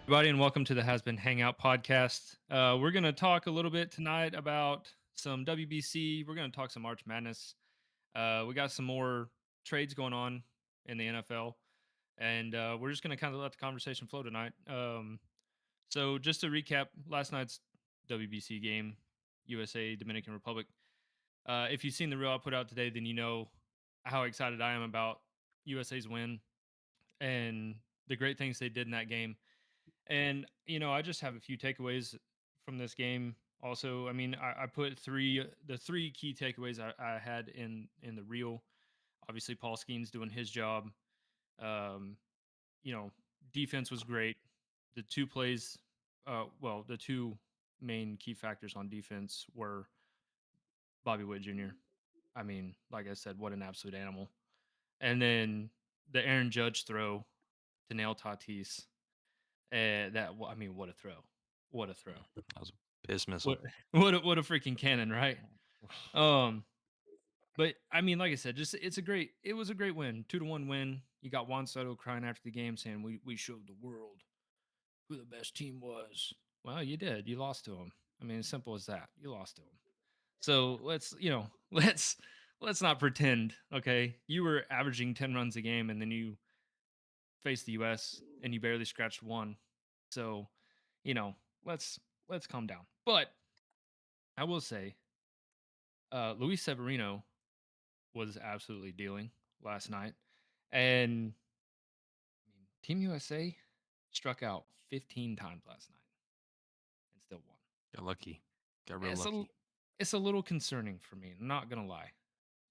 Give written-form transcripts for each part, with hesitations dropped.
Everybody, and welcome to the Has Been Hangout podcast. We're going to talk a little bit tonight about some WBC. We're going to talk some March Madness. We got some more trades going on in the NFL, and we're just going to kind of let the conversation flow tonight. So, just to recap last night's WBC game, USA Dominican Republic. If you've seen the reel I put out today, then you know how excited I am about USA's win and the great things they did in that game. And I just have a few takeaways from this game. Also, I mean, I put the three key takeaways I had in the reel. Obviously, Paul Skeen's doing his job. Um, you know, Defense was great. The two plays, the two main key factors on defense were Bobby Witt Jr. I mean, like I said, what an absolute animal. And then the Aaron Judge throw to nail Tatis. I mean, what a throw! What a throw! That was a piss What missile. what a freaking cannon, right? Um, but I mean, like I said, just it was a great win, 2-1 win. You got Juan Soto crying after the game saying we showed the world who the best team was. Well, you did. You lost to them. I mean, as simple as that. You lost to them. So let's not pretend. Okay, you were averaging 10 runs a game, and then you faced the U.S. and you barely scratched one. So, you know, let's calm down. But I will say, Luis Severino was absolutely dealing last night, and I mean, Team USA struck out 15 times last night and still won. Got lucky. Got real It's a lucky. it's a little concerning for me. I'm not gonna lie,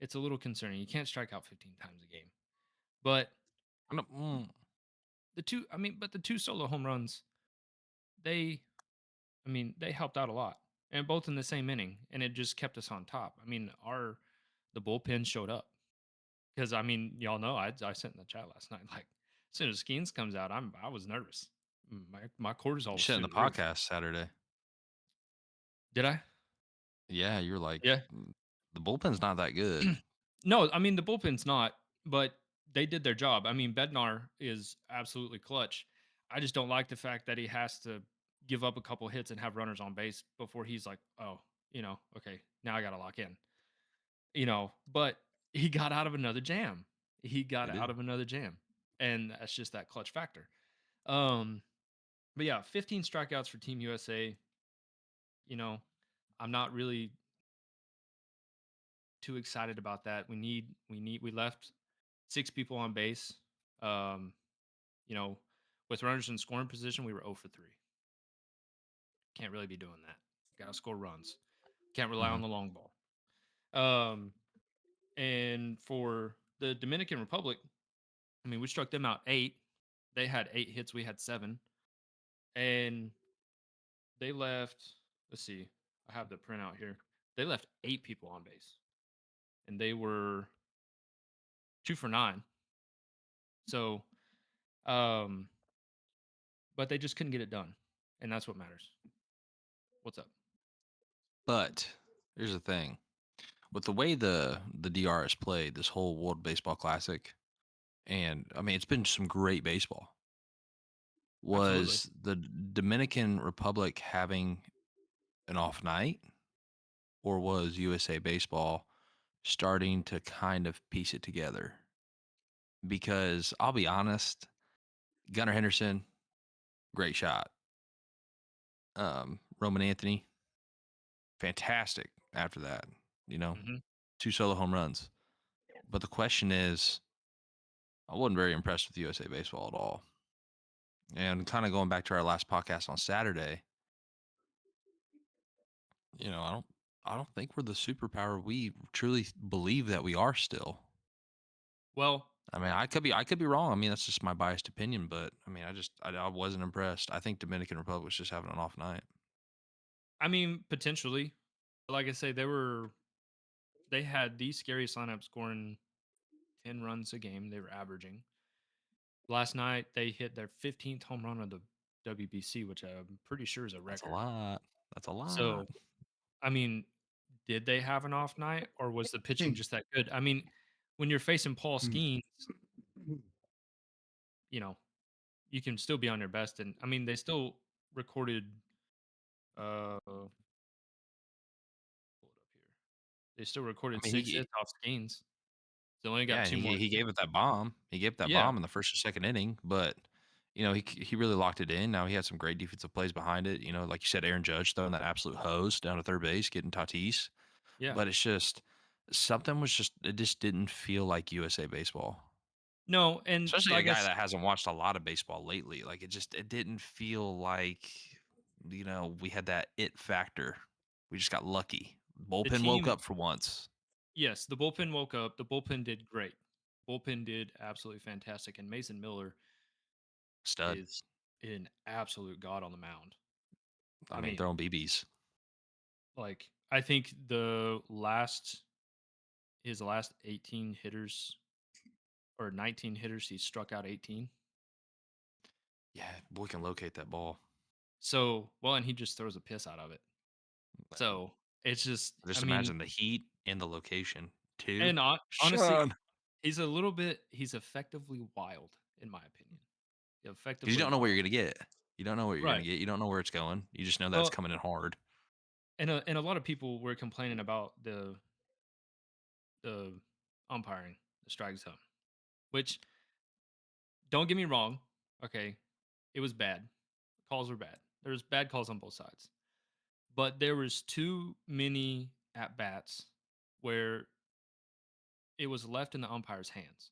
it's a little concerning. You can't strike out 15 times a game, but I don't- mm, the two solo home runs, they they helped out a lot, and both in the same inning, and it just kept us on top. I mean, our the bullpen showed up because I mean, y'all know I sent in the chat last night. Like as soon as Skeens comes out, I was nervous. My cortisol you was said in through the the roof. podcast Saturday. Did I? Yeah, you're like Yeah. the bullpen's not that good. No, I mean the bullpen's not, but they did their job. I mean Bednar is absolutely clutch. I just don't like the fact that he has to give up a couple hits and have runners on base before he's like, oh, okay, now I got to lock in. But he got out of another jam. He got They out did. of another jam. And that's just that clutch factor. Um, but yeah, 15 strikeouts for Team USA. You know, I'm not really too excited about that. We left six people on base. Um, you know, with runners in scoring position, we were 0 for 3. Can't really be doing that. Got to score runs. Can't rely Mhm. on the long ball. Um, and for the Dominican Republic, I mean, we struck them out 8. They had 8 hits, we had 7. And they left, let's see, I have the printout here. They left 8 people on base, and they were 2 for 9. So, um, but they just couldn't get it done, and that's what matters. What's up? But here's the thing: with the way the DR has played this whole World Baseball Classic, and I mean it's been some great baseball. Absolutely. Was the Dominican Republic having an off night, or was USA Baseball starting to kind of piece it together? Because I'll be honest, Gunnar Henderson, great shot. Roman Anthony, fantastic after that, you know, Mhm. 2 solo home runs. But the question is, I wasn't very impressed with USA Baseball at all. And kind of going back to our last podcast on Saturday, you know, I don't think we're the superpower we truly believe that we are still. Well, I mean, I could be wrong. I mean, that's just my biased opinion, but I mean, I wasn't impressed. I think Dominican Republic was just having an off night. I mean, potentially. Like I say, they had the scariest lineup scoring 10 runs a game they were averaging. Last night, they hit their 15th home run of the WBC, which I'm pretty sure is a That's a record. lot. That's a lot. So, I mean, did they have an off night or was the pitching just that good? I mean, when you're facing Paul Skeens, you know, you can still be on your best. And I mean, they still recorded. Pull it up here. They still I recorded mean, 6 hits off Skeens. They only yeah, got and 2 more. he gave it that bomb. He gave that Yeah, bomb in the first or second inning, but he really locked it in. Now he had some great defensive plays behind it. Like you said, Aaron Judge throwing that absolute hose down to third base, getting Tatis. yeah. But it's just something was just it just didn't feel like USA baseball. No, and Especially a like I guy s that hasn't watched a lot of baseball lately. Like it didn't feel like we had that it factor. We just got lucky. the Bullpen woke team up for once. yes, the bullpen woke up. The bullpen did great. Bullpen did absolutely fantastic, and Mason Miller Stud. is an absolute god on the mound. I I mean, mean, throwing BBs. like, I think his last 18 hitters or 19 hitters, he struck out 18. Yeah, boy can locate that ball. So, well, and he just throws a piss out of it. So, it's just, I Just mean, imagine the heat and the location too. and honestly, Sean. he's effectively wild, in my opinion. 'Cause you Effectively don't know what you're wild. gonna get. You don't know what you're gonna Right. get. You don't know where it's going. You just know that it's Well, coming in hard. and a lot of people were complaining about the umpiring, the strike zone, which don't get me wrong, okay, it was bad. Calls were bad. There's bad calls on both sides. But there was too many at bats where it was left in the umpire's hands.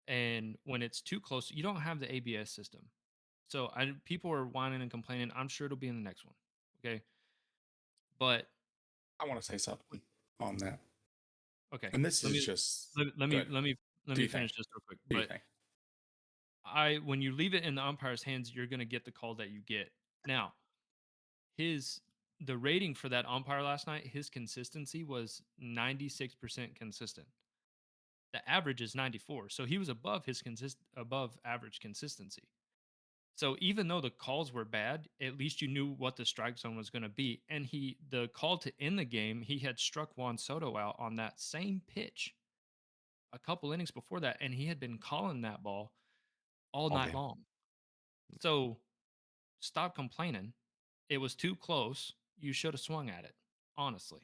And when it's too close, you don't have the ABS system. So people are whining and complaining. I'm sure it'll be in the next one. Okay. But I want to say something on that. okay. And this Let is me just let go me ahead. let me let Do me you think? finish this real quick. Do you But think? I when you leave it in the umpire's hands, you're gonna get the call that you get. Now, his the rating for that umpire last night, his consistency was 96% consistent. The average is 94. So he was above average consistency. So even though the calls were bad, at least you knew what the strike zone was going to be. And the call to end the game, he had struck Juan Soto out on that same pitch a couple innings before that, and he had been calling that ball all All night game. long. So stop complaining. It was too close. You should have swung at it, honestly.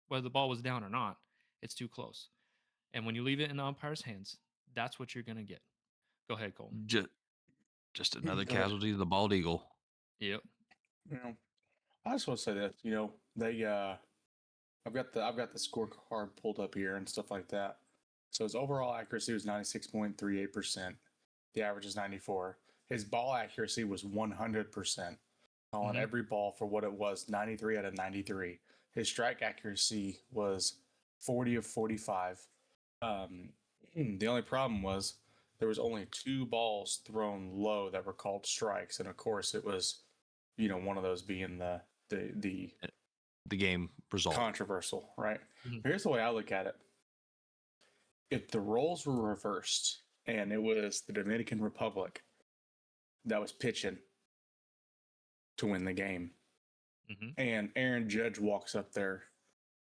Whether the ball was down or not, it's too close. And when you leave it in the umpire's hands, that's what you're going to get. Go ahead, Colton. Just just another Go ahead. casualty to the bald eagle. Yep. You know, I just want to say that they I've got the scorecard pulled up here and stuff like that. So his overall accuracy was 96.38%. The average is 94. His ball accuracy was 100%. On Hmm. every ball for what it was, 93 out of 93. His strike accuracy was 40 of 45. Um, the only problem was there was only 2 balls thrown low that were called strikes, and of course it was, one of those being the The game result. controversial, right? Hmm. Here's the way I look at it: if the roles were reversed and it was the Dominican Republic that was pitching to win the game, Hmm. and Aaron Judge walks up there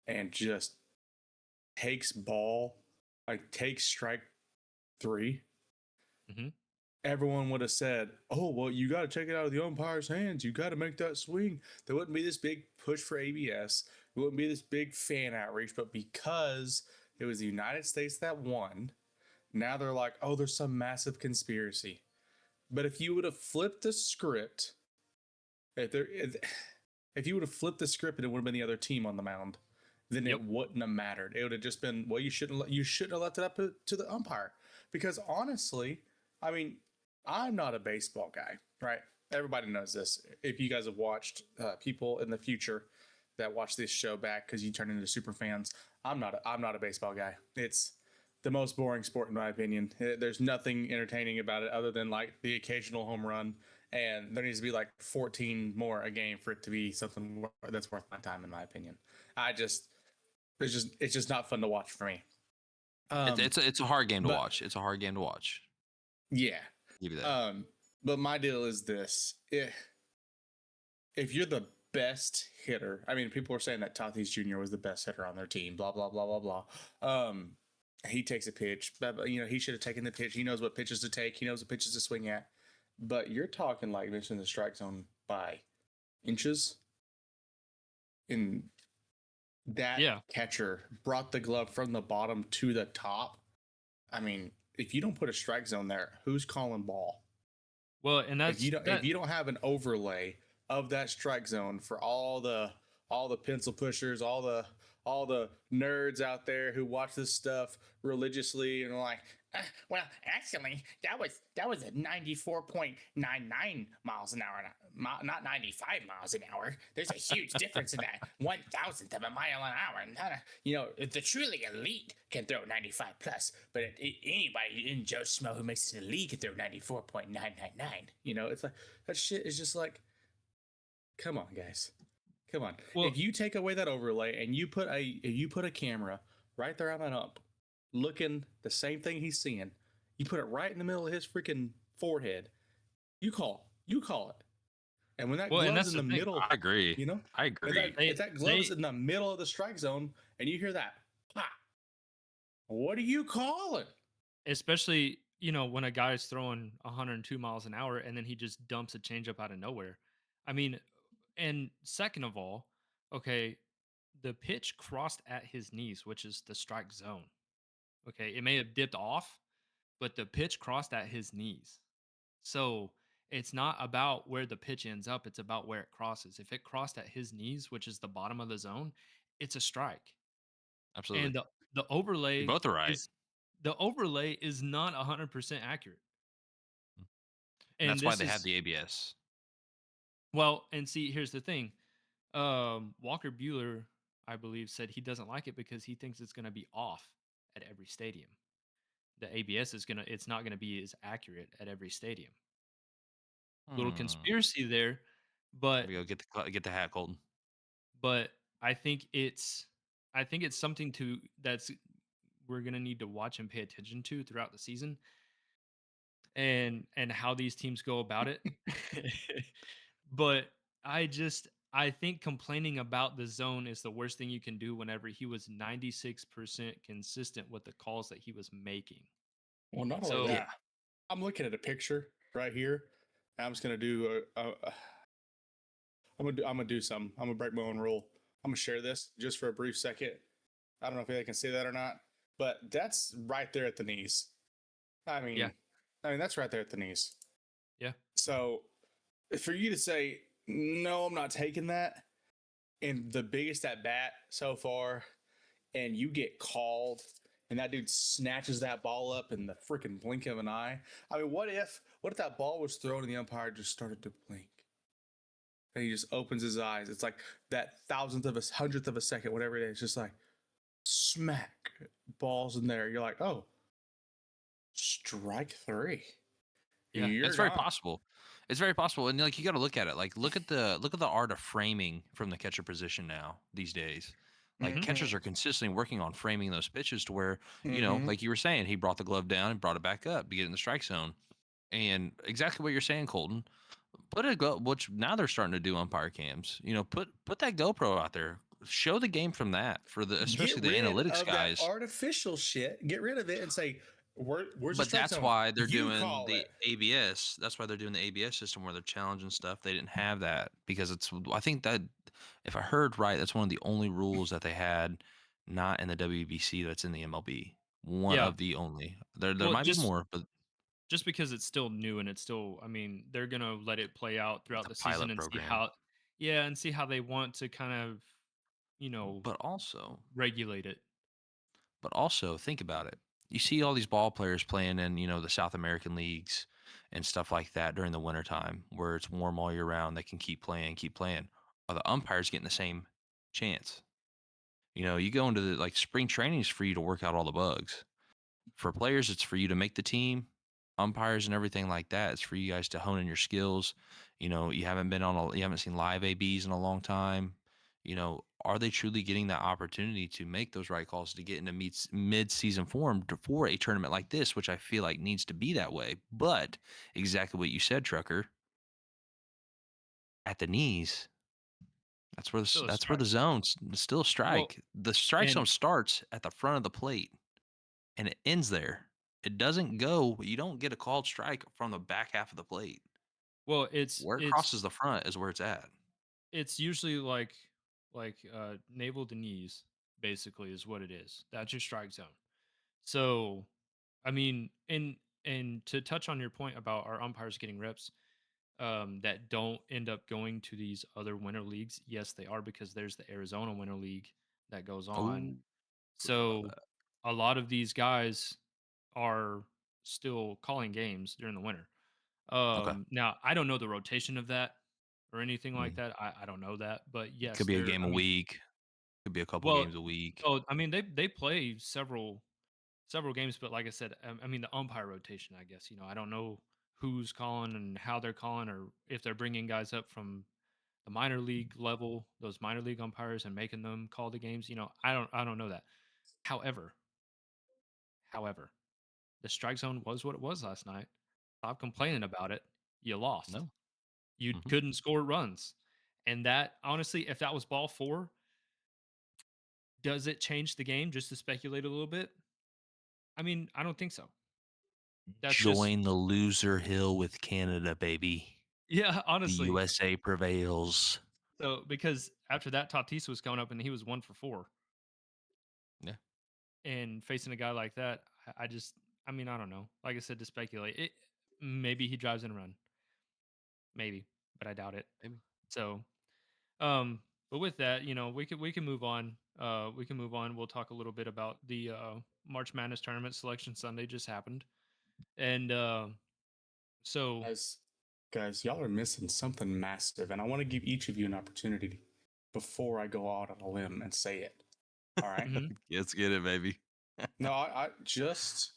and just takes strike 3, Hmm. everyone would have said, "Oh, well, you got to take it out of the umpire's hands. You got to make that swing." There wouldn't be this big push for ABS. It wouldn't be this big fan outreach. But because it was the United States that won, now they're like, "Oh, there's some massive conspiracy." But if you would have flipped the script, if you would have flipped the script and it would have been the other team on the mound, then Yep. it wouldn't have mattered. It would have just been, well, you shouldn't have left it up to the umpire. Because honestly, I mean, I'm not a baseball guy, right? Everybody knows this. If you guys have watched people in the future that watch this show back because you turn into super fans, I'm not a baseball guy. It's the most boring sport in my opinion. There's nothing entertaining about it other than like the occasional home run, and there needs to be like 14 more a game for it to be something that's worth my time in my opinion. I just it's just not fun to watch for me. Um, It's a hard game to but watch. It's a hard game to watch. yeah, Give you that. but my deal is this: if you're the best hitter, I mean, people were saying that Tatis Jr. was the best hitter on their team. Blah blah blah blah blah. He takes a pitch, but he should have taken the pitch. He knows what pitches to take. He knows what pitches to swing at. but you're talking like missing the strike zone by inches. And that Yeah. catcher brought the glove from the bottom to the top. I mean, if you don't put a strike zone there, who's calling ball? Well, and If you that's don't if that. you don't have an overlay of that strike zone for all the pencil pushers, all the nerds out there who watch this stuff religiously and are like, well, actually, that was at 94.99 miles an hour, not 95 miles an hour. There's a huge difference in that 1,000th of a mile an hour. And the truly elite can throw 95 plus, but anybody in Joe Schmo who makes it in the league can throw 94.999. It's like that shit is just like, come on, guys. Come on. If Well, you take away that overlay and you put a camera right there on that ump, looking the same thing he's seeing, you put it right in the middle of his freaking forehead. You call it. And when that well, and glove's that's in the the thing. middle, I agree. you know, I if agree. that glove is in the middle of the strike zone and you hear that pop, what do you call it? Especially, when a guy's throwing 102 miles an hour and then he just dumps a changeup out of nowhere. I mean, and second of all, okay, the pitch crossed at his knees, which is the strike zone. Okay, it may have dipped off, but the pitch crossed at his knees. So it's not about where the pitch ends up, it's about where it crosses. If it crossed at his knees, which is the bottom of the zone, it's a strike. Absolutely. And the You overlay both are right. is the overlay is not 100% accurate. And And that's why this they have is the ABS. well, and see, here's the thing. Walker Bueller, I believe, said he doesn't like it because he thinks it's going to be off at every stadium. The ABS it's not gonna be as accurate at every stadium. Little Hmm. conspiracy there, There but we go. Get the hat, Colton. but I think it's I think it's something that's we're gonna need to watch and pay attention to throughout the season and how these teams go about it. But I think complaining about the zone is the worst thing you can do whenever he was 96% consistent with the calls that he was making. Well, not only So, Yeah. that, I'm looking at a picture right here. I'm just gonna do I'm gonna do something. I'm gonna break my own rule. I'm gonna share this just for a brief second. I don't know if they can see that or not, but that's right there at the knees. I yeah, mean, that's right there at the knees. yeah. So for you to say no, I'm not taking that, and the biggest at bat so far, and you get called, and that dude snatches that ball up in the freaking blink of an eye. I mean, what if that ball was thrown and the umpire just started to blink? And he just opens his eyes. It's like that thousandth of a hundredth of a second, whatever it is, just like smack, balls in there. You're like, oh, strike three. Yeah. You're It's very gone. possible. It's very possible, and like you got to look at it. Like look at the art of framing from the catcher position now these days. Like Mhm. catchers Mm-hmm. are consistently working on framing those pitches to where Mm-hmm. like you were saying, he brought the glove down and brought it back up to get in the strike zone. And exactly what you're saying, Colton. Put a go, which now they're starting to do umpire cams. Put that GoPro out there. Show the game from that for the Get especially the rid analytics of that guys. artificial shit. Get rid of it and say, where's the But strike that's zone? why they're You doing call the it. ABS. That's why they're doing the ABS system where they're challenging stuff. They didn't have that because I think that if I heard right, that's one of the only rules that they had not in the WBC that's in the MLB. One Yeah. of the only. There Well, might be more, but just because it's still new and it's still I mean, they're gonna let it play out it's throughout a the season pilot and see program. how yeah, and see how they want to kind of, you know, But also, regulate it. think about it. You see all these ball players playing in, the South American leagues and stuff like that during the wintertime where it's warm all year round. They can keep playing, keep playing. Are the umpires getting the same chance? You go into the like spring trainings for you to work out all the bugs. For players, it's for you to make the team. Umpires and everything like that, it's for you guys to hone in your skills. You haven't seen live ABs in a long time. Are they truly getting that opportunity to make those right calls to get into mid-season form for a tournament like this, which I feel like needs to be that way? But exactly what you said, Trucker, at the knees, Still a that's where strike. the zone's still a Well, strike. The strike zone and starts at the front of the plate and it ends there. it doesn't go. You don't get a called strike from the back half of the plate. Well, it's Where it crosses it's the front is where it's at. it's usually like navel to knees, basically, is what it is. That's your strike zone. So, I mean, and to touch on your point about our umpires getting reps, that don't end up going to these other winter leagues. Yes, they are, because there's the Arizona Winter League that goes on. Oh, forgot about So that. a lot of these guys are still calling games during the winter. Okay. Now I don't know the rotation of that or anything like Mm. that. I don't know that, but Could yes, be a they're. game I a mean, week. Could be a couple well, games a week. oh, I mean they play several games, but like I said, I mean the umpire rotation. I guess I don't know who's calling and how they're calling, or if they're bringing guys up from the minor league level, those minor league umpires, and making them call the games. I don't know that. However, however, the strike zone was what it was last night. Stop complaining about it. You lost. No. You Hmm. couldn't score runs. And that, honestly, if that was ball four, does it change the game, just to speculate a little bit? I mean, I don't think so. That's just, Join the loser hill with Canada, baby. yeah, The honestly. USA prevails. So, because after that, Tatis was coming up and he was 1 for 4. Yeah. And facing a guy like that, I mean, I don't know. Like I said, to speculate, maybe he drives in a run. Maybe, but I doubt it. Maybe. So, but with that, we can move on. We can move on. We'll talk a little bit about the March Madness tournament. Selection Sunday just happened, and so Guys, guys, y'all are missing something massive, and I want to give each of you an opportunity before I go out on a limb and say it. All right? mhm. Let's get it, baby. No, I just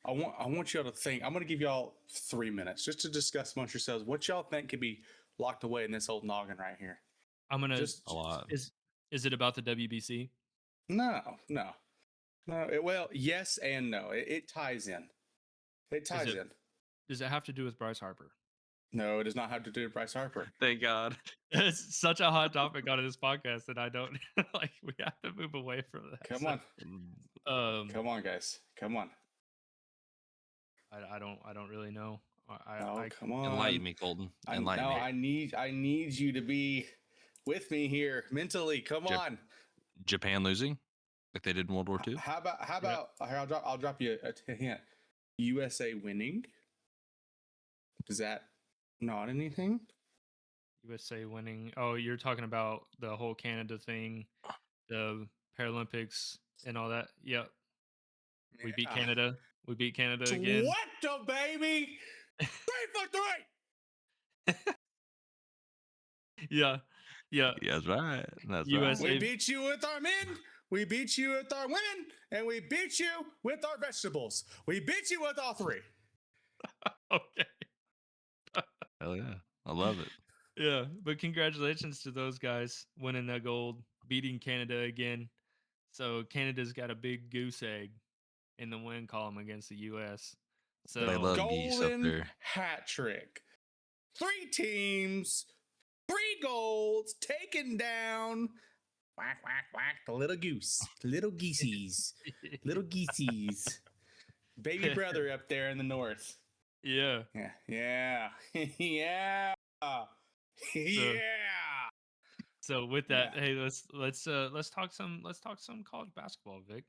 I want y'all to think. I'm gonna give y'all 3 minutes just to discuss amongst yourselves what y'all think could be locked away in this old noggin right here. I'm gonna. Just A lot. Is it about the WBC? no. Well, yes and no. It ties in. It Is ties it? in. Does it have to do with Bryce Harper? No, it does not have to do with Bryce Harper. Thank God. It's such a hot topic on this podcast that I don't like. We have to move away from that. Come So, on, um, come on, guys, come on. I don't really know. Oh, I come Enlighten on. me, Colton. I Enlighten no, me. I need you to be with me here mentally. Come Jap- on. Japan losing like they did in World War II. How Yep. about here, I'll drop you a hint. USA winning. Is that not anything? USA winning. Oh, you're talking about the whole Canada thing, the Paralympics and all that. Yep. We beat Yeah. Canada. We beat Canada again. Swept baby. 3 for 3. Yeah. Yeah. Yeah, that's right. That's We right. USA. beat you with our men. We beat you with our women, and we beat you with our vegetables. We beat you with all three. Okay. Hell yeah. I love it. Yeah. But congratulations to those guys winning that gold, beating Canada again. So Canada's got a big goose egg in the win column against the US. The They So love geese up golden there. hat trick. 3 teams, 3 goals, taken down. Whack, whack, whack. The little goose. Little geesies. Little geesies. Baby brother up there in the north. yeah. Yeah. Yeah. Yeah. So with that, Yeah. hey, let's talk some college basketball, Vic.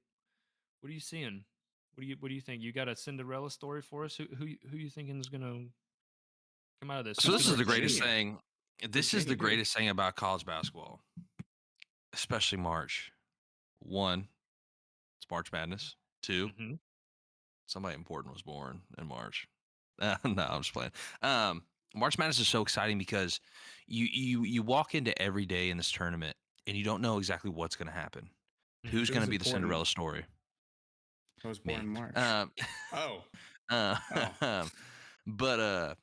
What are you seeing? What do you think? You got a Cinderella story for us? Who you thinking is gonna come out of this? So Who's this gonna is the greatest Virginia. thing. This is the greatest thing about college basketball, especially March. One, it's March Madness. Two, Mhm. somebody important was born in March. No, I'm just playing. March Madness is so exciting because you walk into every day in this tournament and you don't know exactly what's going to happen. Who's Mhm. going Who's to be the important? Cinderella story? I was born Me. in March. Oh. Uh, Oh. but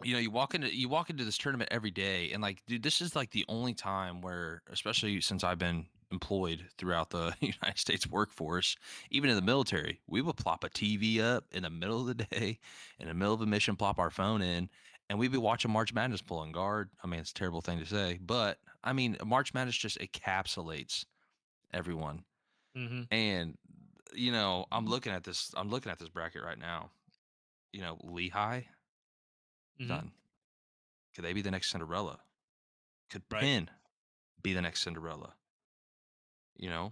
you walk into this tournament every day, and like, dude, this is like the only time where, especially since I've been employed throughout the United States workforce, even in the military, we would plop a TV up in the middle of the day, in the middle of a mission, plop our phone in, and we'd be watching March Madness pulling guard. I mean, it's a terrible thing to say, but I mean, March Madness just encapsulates everyone. Mhm. And I'm looking at this. I'm looking at this bracket right now. Lehigh Hmm. done. Could they be the next Cinderella? Could Right. Penn be the next Cinderella? You know,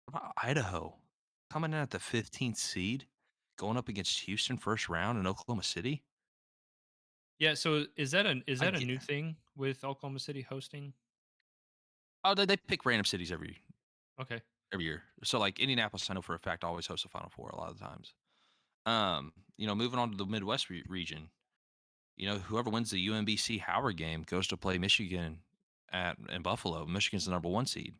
what about Idaho coming in at the 15th seed, going up against Houston first round in Oklahoma City? Yeah. So is I that a get. new thing with Oklahoma City hosting? Oh, they pick random cities Okay. every year. So like Indianapolis, I know for a fact always hosts a Final Four a lot of the times. Moving on to the Midwest region, whoever wins the UMBC Howard game goes to play Michigan in Buffalo. Michigan's the number one seed.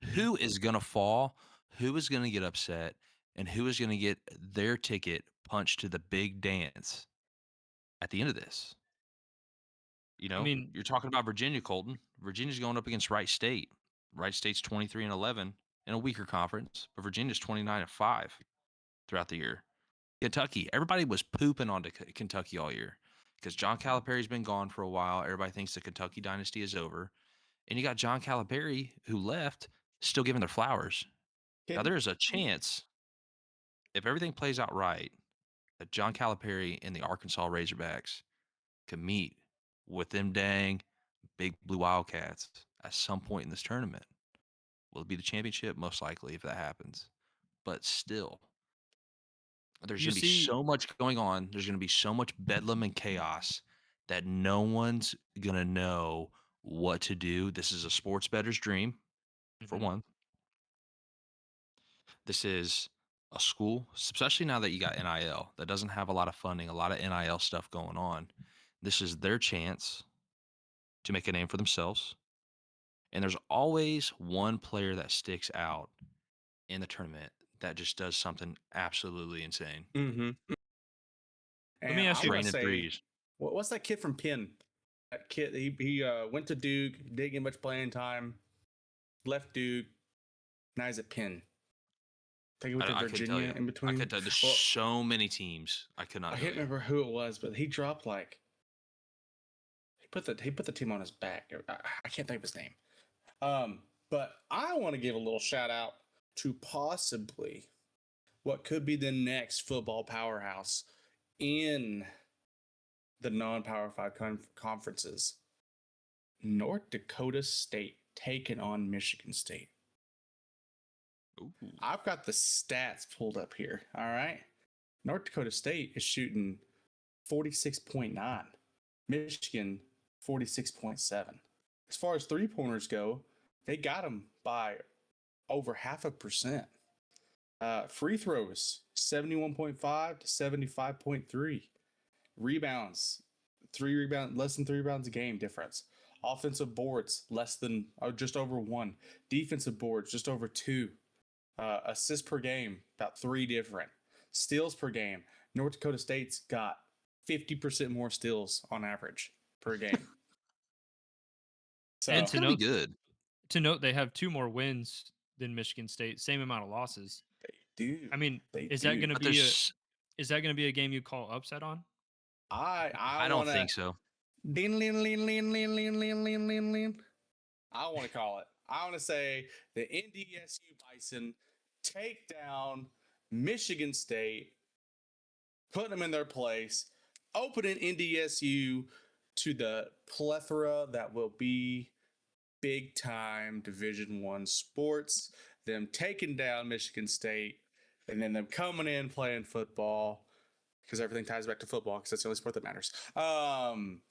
Hmm. Who is going to fall? Who is going to get upset? And who is going to get their ticket punched to the big dance at the end of this? I mean, You're talking about Virginia, Colton. Virginia's going up against Wright State. Wright State's 23-11 in a weaker conference, but Virginia's 29-5 throughout the year. Kentucky, everybody was pooping on to Kentucky all year because John Calipari's been gone for a while. Everybody thinks the Kentucky dynasty is over. And you got John Calipari, who left, still giving their flowers. Now, Kidding? there's a chance, if everything plays out right, that John Calipari and the Arkansas Razorbacks can meet with them dang big blue Wildcats at some point in this tournament. Will it be the championship? Most likely, if that happens. But still, there's you going to be see, so much going on. There's going to be so much bedlam and chaos that no one's going to know what to do. This is a sports bettor's dream, for Mhm. one. This is a school, especially now that you got NIL, that doesn't have a lot of funding, a lot of NIL stuff going on. This is their chance to make a name for themselves. And there's always one player that sticks out in the tournament that just does something absolutely insane. Mm-hmm. let And me ask I'm you. gonna Draining say, threes. what's that kid from Penn? That kid, he went to Duke, didn't get much playing time, left Duke. Now he's at Penn. I think he went to I couldn't tell Virginia you. in I could between. tell. There's Well, so many teams. I could not I tell can't you. remember who it was, but he dropped like he put the team on his back. I can't think of his name. But I want to give a little shout out to possibly what could be the next football powerhouse in the non-power five conferences. North Dakota State taking on Michigan State. Ooh. I've got the stats pulled up here. All right. North Dakota State is shooting 46.9. Michigan 46.7. As far as three-pointers go, they got them by over 0.5%. Free throws 71.5 to 75.3. Rebounds, less than 3 rebounds a game difference. Offensive boards less than or just over one. Defensive boards just over two. Assists per game about three different. Steals per game. North Dakota State's got 50% more steals on average per game. And So It's going to be good. they have 2 more wins than Michigan State, same amount of losses. they do. I mean, They is that do. gonna But be a there's, game you call upset on? I I don't want to think so. I want to call it. I want to say the NDSU Bison take down Michigan State, putting them in their place, opening NDSU to the plethora that will be big time Division One sports. Them taking down Michigan State, and then them coming in playing football because everything ties back to football because that's the only sport that matters. Um,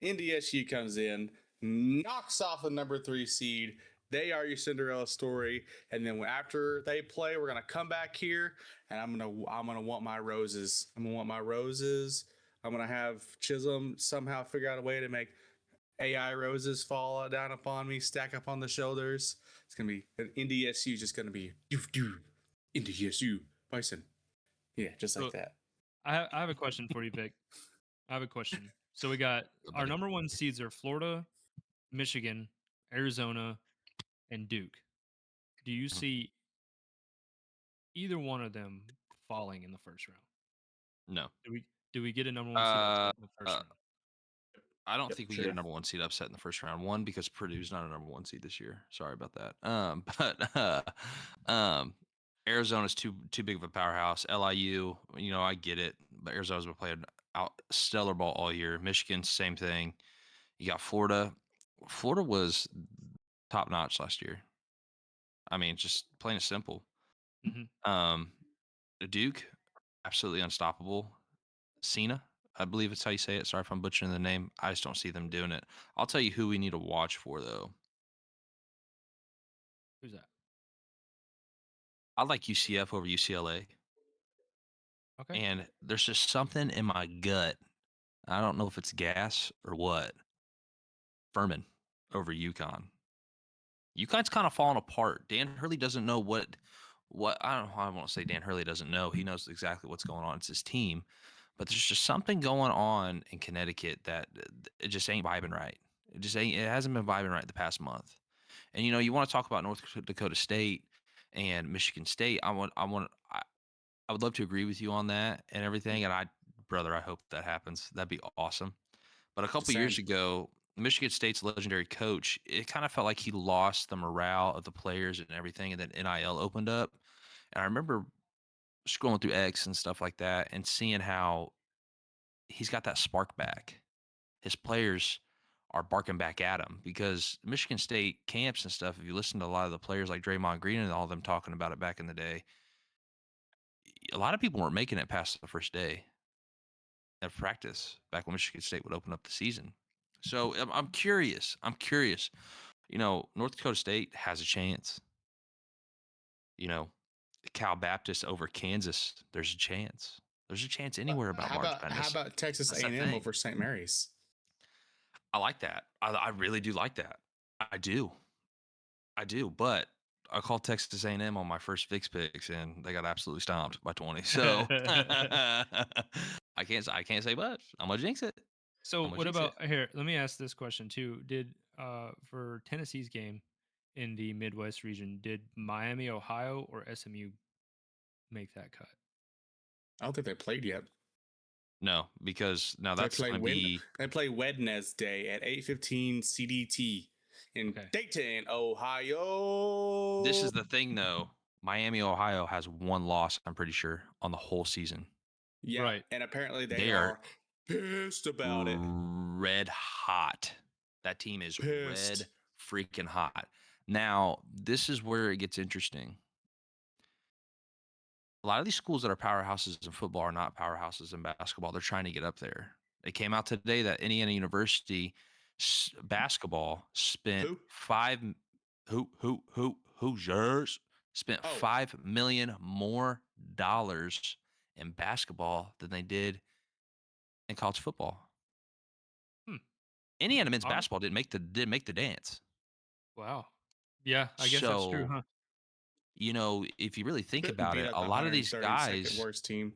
NDSU comes in, knocks off the number 3 seed. They are your Cinderella story, and then after they play, we're gonna come back here, and I'm gonna want my roses. I'm gonna want my roses. I'm gonna have Chisholm somehow figure out a way to make AI roses fall down upon me, stack up on the shoulders. It's gonna be an NDSU, just gonna be doof doof. NDSU Bison, yeah, just like So, that. I have a question for you, Vic. I have a question. So we got Good our buddy. number 1 seeds are Florida, Michigan, Arizona, and Duke. Do you Mhm. see either one of them falling in the first round? No. Do we get a number 1 seed Uh, upset in the first uh, round? I don't Yep, think we get a true. number 1 seed upset in the first round. One, because Purdue's not a number 1 seed this year. Sorry about that. Arizona's too big of a powerhouse. LIU, I get it, but Arizona's been playing out stellar ball all year. Michigan, same thing. You got Florida. Florida was top notch last year. I mean, just plain and simple. Mhm. Um, Duke, absolutely unstoppable. Cena, I believe it's how you say it. Sorry if I'm butchering the name. I just don't see them doing it. I'll tell you who we need to watch for, though. Who's that? I like UCF over UCLA, Okay. and there's just something in my gut. I don't know if it's gas or what. Furman over UConn. UConn's kind of falling apart. Dan Hurley doesn't know what I don't know. I won't say Dan Hurley doesn't know. He knows exactly what's going on. It's his team, but there's just something going on in Connecticut that it just ain't vibing right. It just ain't. It hasn't been vibing right the past month. And you want to talk about North Dakota State and Michigan State. I would love to agree with you on that and everything. And brother, I hope that happens. That'd be awesome. But a couple years Same. ago, Michigan State's legendary coach, it kind of felt like he lost the morale of the players and everything. And then NIL opened up. And I remember scrolling through X and stuff like that and seeing how he's got that spark back. His players are barking back at him because Michigan State camps and stuff, if you listen to a lot of the players like Draymond Green and all of them talking about it back in the day, a lot of people weren't making it past the first day of practice back when Michigan State would open up the season. So I'm curious. I'm curious. North Dakota State has a chance. You know, Cal Baptist over Kansas, there's a chance. There's a chance anywhere about How March about Madness. Texas That's that A&M thing. over St. Mary's? I like that. I really do like that. I do. I do. But I called Texas A&M on my first Fix Picks, and they got absolutely stomped by 20. So I can't say much. I'm gonna jinx it. So I'm gonna what jinx it. about here? Let me ask this question too. Did for Tennessee's game in the Midwest region, did Miami, Ohio, or SMU make that cut? I don't think they played yet. No, because now They that's play gonna be They play Wednesday at 8:15 CDT in Okay. Dayton, Ohio. this is the thing though. Miami, Ohio has one loss, I'm pretty sure, on the whole season. Yeah, Right. and apparently they They are are pissed about it. red hot. That team is Pissed. red freaking hot. Now, this is where it gets interesting. A lot of these schools that are powerhouses in football are not powerhouses in basketball. They're trying to get up there. It came out today that Indiana University basketball spent Who? Hoosiers spent Oh, $5 million more dollars in basketball than they did in college football. Hmm. Indiana men's All right. basketball didn't make the dance. Wow. Yeah, I guess that's true, So, huh? if you really think couldn't about beat it, up a the lot of these 132nd guys, worst team.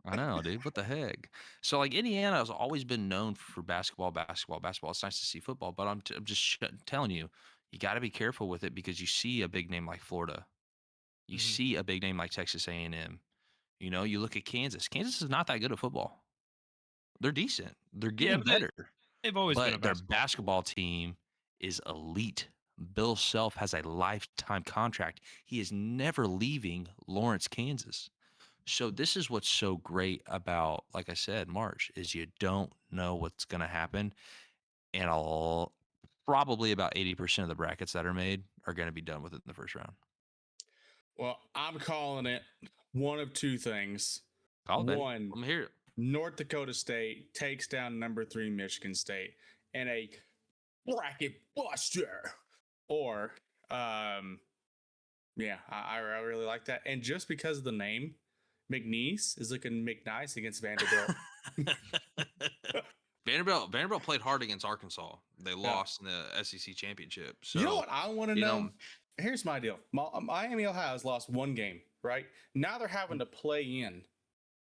I know, dude. What the heck? So, like, Indiana has always been known for basketball, basketball, basketball. It's nice to see football, but I'm just telling you, you got to be careful with it because you see a big name like Florida, you Hmm. see a big name like Texas A&M. You look at Kansas. Kansas is not that good at football. They're decent. They're Yeah, getting but better, they've always been a but their basketball school. basketball team is elite. Bill Self has a lifetime contract. He is never leaving Lawrence, Kansas. So this is what's so great about, like I said, March is you don't know what's going to happen, and probably about 80% of the brackets that are made are going to be done within the first round. Well, I'm calling it one of two things. Call it, baby. One, I'm here. North Dakota State takes down number 3 Michigan State in a bracket buster. Or, yeah, I really like that. And just because of the name, McNeese is looking McNice against Vanderbilt. Vanderbilt played hard against Arkansas. They Yeah. lost in the SEC championship. So You know what I want to you know? know, Here's my deal. Miami, Ohio has lost one game, right? Now they're having to play in.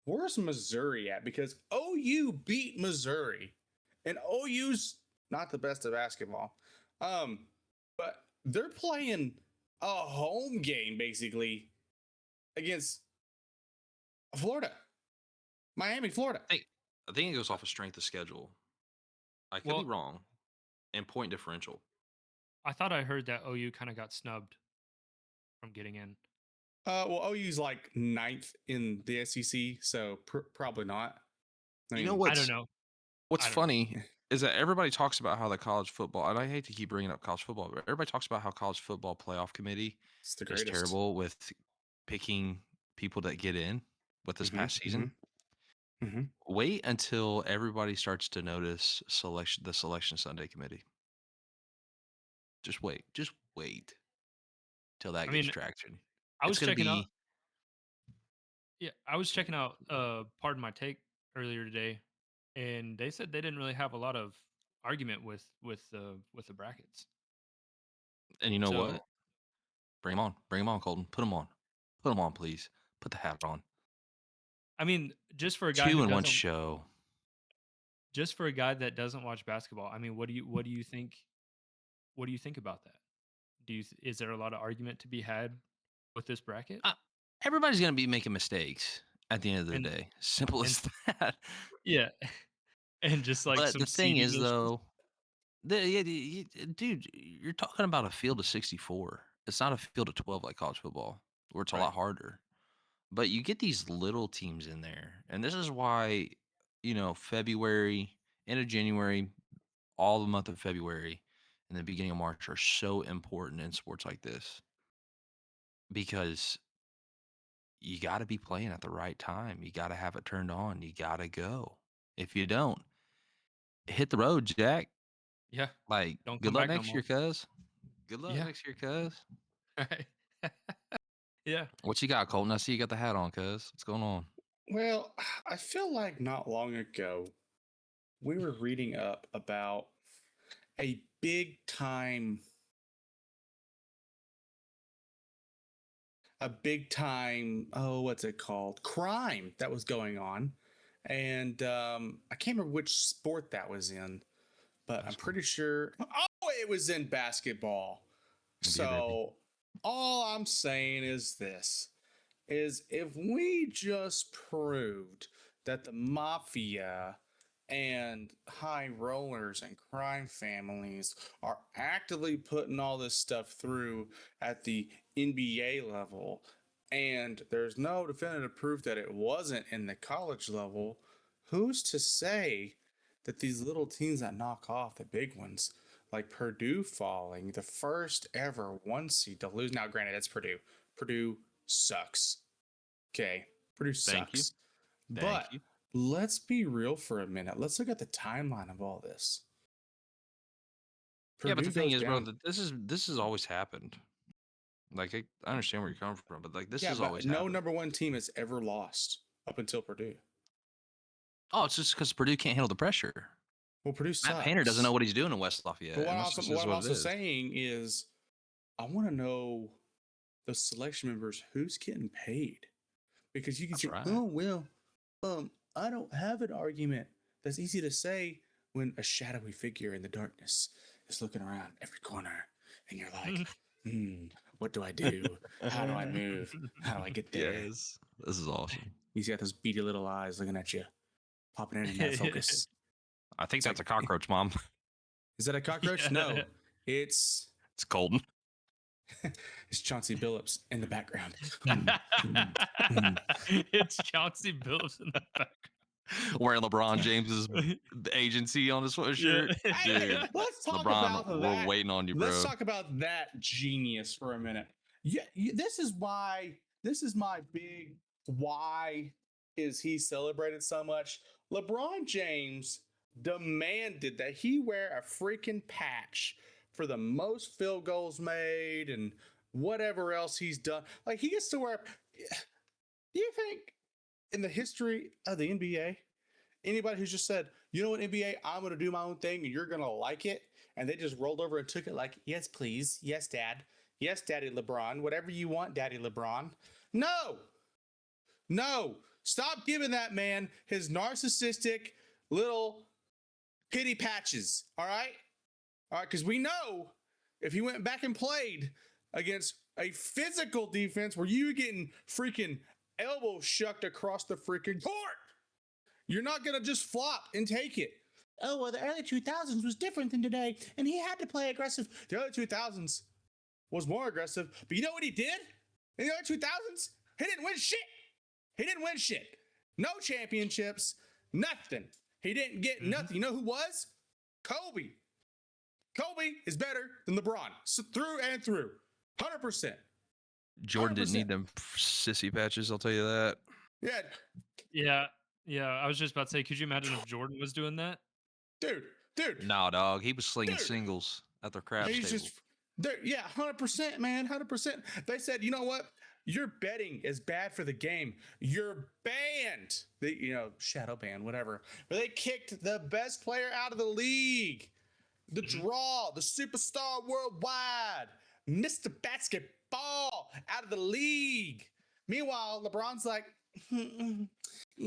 Where's Missouri at? Because OU beat Missouri, and OU's not the best at basketball. But they're playing a home game basically against Florida, Miami, Florida. I think it goes off of strength of schedule. I could be Well, wrong. And point differential. I thought I heard that OU kind of got snubbed from getting in. Well, OU's like ninth in the SEC, so probably not. I You know mean, I don't know. what's I don't know. funny is that everybody talks about how the college football, and I hate to keep bringing up college football, but everybody talks about how college football playoff committee it's the is greatest. terrible with picking people that get in with this past season. Mm-hmm. Wait until everybody starts to notice the selection Sunday committee. Just wait till that I gets mean, traction. I It's was going to checking out. be, Yeah, I was checking out. Pardon my take earlier today, and they said they didn't really have a lot of argument with the brackets. and you know So what? Bring them on, Colton. Put them on, please. Put the hat on. I mean, just for a guy 2 who in one doesn't, show. just for a guy that doesn't watch basketball, I mean, what do you think? What do you think about that? Is there a lot of argument to be had with this bracket? Uh, Everybody's going to be making mistakes at the end of the And day. Simple and as that. yeah, and just like But some the thing seeding is, issues, though, dude, you're talking about a field of 64. It's not a field of 12 like college football, where it's a right? lot harder. But you get these little teams in there. And this is why, February, end of January, all the month of February, and the beginning of March are so important in sports like this because you got to be playing at the right time. You got to have it turned on. You got to go. If you don't, hit the road, Jack. Yeah, Like, don't good come luck back no next year, more. cuz. Good luck Yeah, next year, cuz. right. Yeah, What you got, Colton? I see you got the hat on, cuz. What's going on? Well, I feel like not long ago we were reading up about a big time, oh, what's it called, crime that was going on, and I can't remember which sport that was in, but I'm Basketball. pretty sure, oh, it was in basketball. NBA, baby. So all I'm saying is this: is if we just proved that the mafia and high rollers and crime families are actively putting all this stuff through at the NBA level, and there's no definitive proof that it wasn't in the college level, who's to say that these little teams that knock off the big ones, like Purdue falling, the first ever 1 seed to lose? Now, granted, it's Purdue. Purdue sucks. Okay. Purdue Thank you. sucks. Thank But you. let's be real for a minute. Let's look at the timeline of all this. Yeah, but Purdue the thing goes is, bro, down. that this has always happened. Like, I understand where you're coming from, but like this Yeah, has but always no happened. number one team has ever lost up until Purdue. Oh, it's just because Purdue can't handle the pressure. Well, Purdue Matt Painter doesn't know sucks. what he's doing in West But Lafayette, and that's just what is I'm what it also is. saying is I want to know the selection members who's getting paid. Because you can That's say, right. oh, well, I don't have an argument. That's easy to say when a shadowy figure in the darkness is looking around every corner and you're like, what do I do? How do I move? How do I get there? Yes, this is awesome. He's got those beady little eyes looking at you, popping in and out of focus. I think It's that's like, a cockroach, Mom. is that a cockroach? Yeah. No, it's It's Colton it's Chauncey Billups in the background. Mm. It's Chauncey Billups in the background. wearing LeBron James's agency on his Yeah. sweatshirt. Hey, Dude, let's talk LeBron, about we're that. waiting on you, Let's bro. talk about that genius for a minute. Yeah, this is why. This is my big why. Is he celebrated so much? LeBron James demanded that he wear a freaking patch for the most field goals made and whatever else he's done. Like he gets to wear. Do you think in the history of the NBA, anybody who's just said, you know what, NBA, I'm going to do my own thing and you're going to like it, and they just rolled over and took it like, yes, please. Yes, Dad. Yes, Daddy LeBron. Whatever you want, Daddy LeBron. No. No. Stop giving that man his narcissistic little pity patches. All right? All right, because we know if he went back and played against a physical defense where you were getting freaking elbow shucked across the freaking court, you're not going to just flop and take it. oh, well, the early 2000s was different than today, and he had to play aggressive. The early 2000s was more aggressive, but you know what he did in the early 2000s? He didn't win shit. He didn't win shit. No championships, nothing. He didn't get nothing. You know who was? Kobe. Kobe is better than LeBron, so through and through, 100%. Jordan didn't need 100%. them sissy patches, I'll tell you that. Yeah, Yeah. Yeah. I was just about to say, could you imagine if Jordan was doing that? dude. Nah, dog. He was slinging Dude. singles at their craps He's table. just, yeah, 100%, man, 100%. They said, you know what? Your betting is bad for the game. You're banned. Shadow ban, whatever. But they kicked the best player out of the league. The draw, the superstar worldwide, Mr. Basketball out of the league. Meanwhile, LeBron's like, you